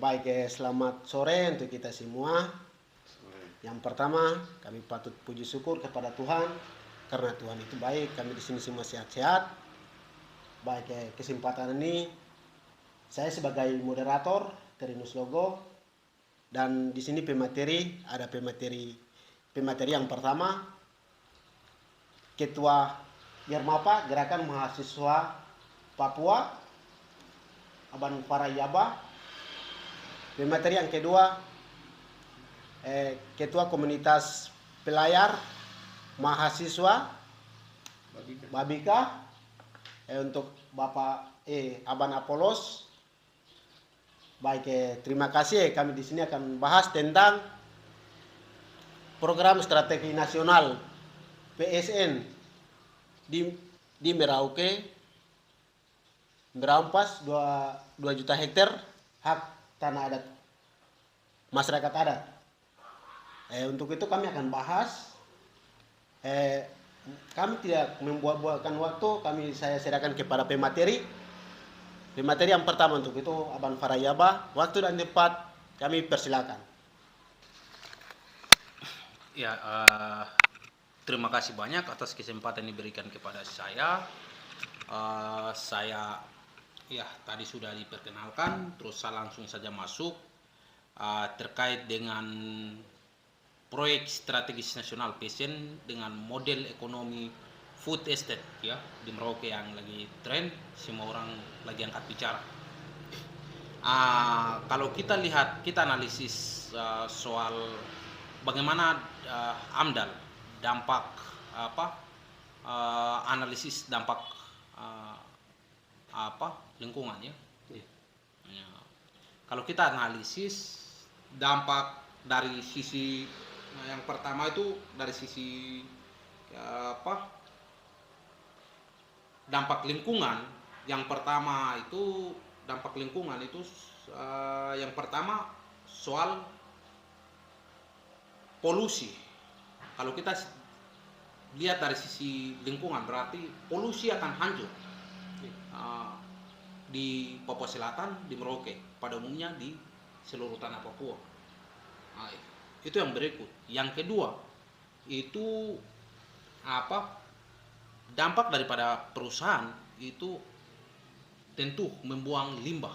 Selamat sore untuk kita semua. Yang pertama, kami patut puji syukur kepada Tuhan karena Tuhan itu baik. Kami di sini semua sehat-sehat. Kesempatan ini saya sebagai moderator Terinus Logo, dan di sini pemateri yang pertama, Ketua Germapa Gerakan Mahasiswa Papua Aban Farayaba. Pemateri yang kedua, Ketua Komunitas Pelayar Mahasiswa Babika, untuk Bapak Aban Apolos. Terima kasih. Kami di sini akan bahas tentang program strategi nasional PSN di Merauke, merampas 2 juta hektar hak tanah adat masyarakat adat. Untuk itu kami akan bahas. Kami tidak membuang-buangkan waktu. Saya serahkan kepada pemateri. Pemateri yang pertama untuk itu Aban Farayaba. Waktu dan tempat kami persilakan. Ya, terima kasih banyak atas kesempatan diberikan kepada saya. Saya tadi sudah diperkenalkan, terus saya langsung saja masuk terkait dengan proyek strategis nasional PSN dengan model ekonomi food estate ya di Merauke yang lagi tren, semua orang lagi angkat bicara. Kalau kita lihat, kita analisis soal bagaimana AMDAL dampak analisis dampak lingkungan ya. Kalau kita analisis dampak dari sisi yang pertama itu dari sisi dampak lingkungan. Yang pertama itu dampak lingkungan itu yang pertama soal polusi. Kalau kita lihat dari sisi lingkungan, berarti polusi akan hancur di Papua Selatan, di Merauke, pada umumnya di seluruh tanah Papua. Itu yang berikut. Yang kedua, itu dampak daripada perusahaan itu tentu membuang limbah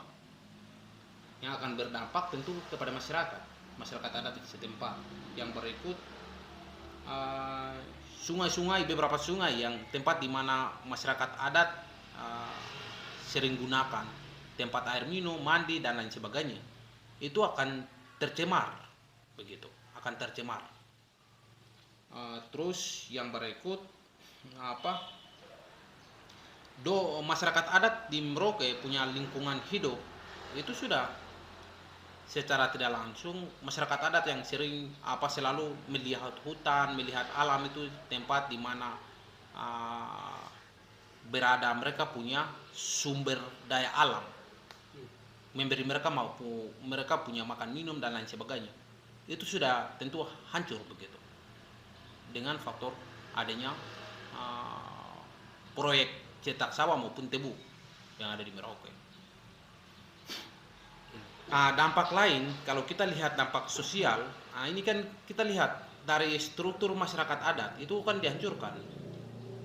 yang akan berdampak tentu kepada masyarakat adat di setempat. Yang berikut, sungai-sungai, beberapa sungai yang tempat di mana masyarakat adat sering gunakan tempat air minum, mandi dan lain sebagainya, itu akan tercemar, begitu, akan tercemar. Terus yang berikut masyarakat adat di Merauke punya lingkungan hidup itu sudah secara tidak langsung masyarakat adat yang sering selalu melihat hutan, melihat alam, itu tempat di mana berada, mereka punya sumber daya alam, memberi mereka punya makan minum dan lain sebagainya. Itu sudah tentu hancur begitu dengan faktor adanya proyek cetak sawah maupun tebu yang ada di Merauke. Dampak lain, kalau kita lihat dampak sosial, ini kan kita lihat dari struktur masyarakat adat itu kan dihancurkan,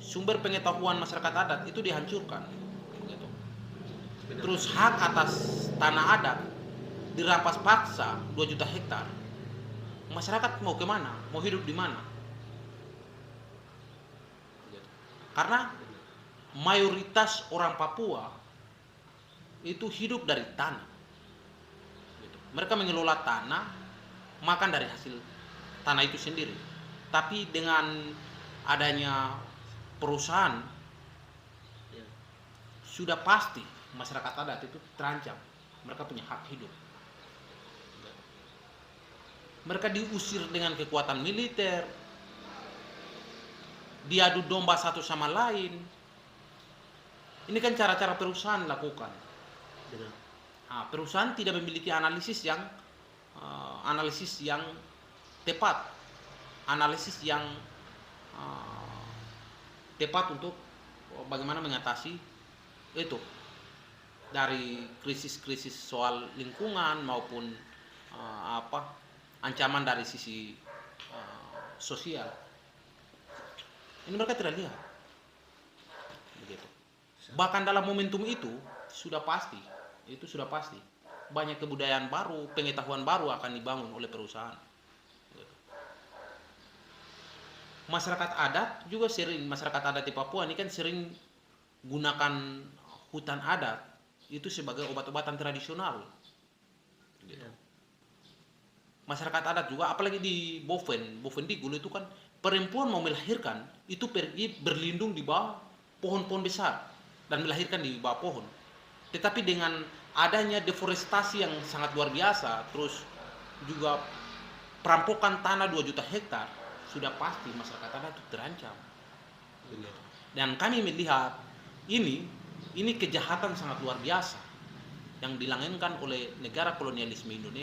sumber pengetahuan masyarakat adat itu dihancurkan, gitu. Terus hak atas tanah adat dirampas paksa 2 juta hektar. Masyarakat mau kemana? Mau hidup di mana? Karena mayoritas orang Papua itu hidup dari tanah. Mereka mengelola tanah, makan dari hasil tanah itu sendiri. Tapi dengan adanya perusahaan, sudah pasti masyarakat adat itu terancam. Mereka punya hak hidup. Mereka diusir dengan kekuatan militer, diadu domba satu sama lain. Ini kan cara-cara perusahaan lakukan. Perusahaan tidak memiliki analisis yang tepat, analisis yang tepat untuk bagaimana mengatasi itu dari krisis-krisis soal lingkungan maupun ancaman dari sisi sosial. Ini mereka tidak lihat. Begitu. Bahkan dalam momentum itu sudah pasti banyak kebudayaan baru, pengetahuan baru akan dibangun oleh perusahaan. Masyarakat adat juga masyarakat adat di Papua ini kan sering gunakan hutan adat itu sebagai obat-obatan tradisional. Gitu. Masyarakat adat juga, apalagi di Boven Digul itu kan perempuan mau melahirkan itu pergi berlindung di bawah pohon-pohon besar dan melahirkan di bawah pohon. Tetapi dengan adanya deforestasi yang sangat luar biasa, terus juga perampokan tanah 2 juta hektar, sudah pasti masyarakat adat itu terancam. Dan kami melihat ini kejahatan sangat luar biasa yang dilanggengkan oleh negara kolonialisme Indonesia.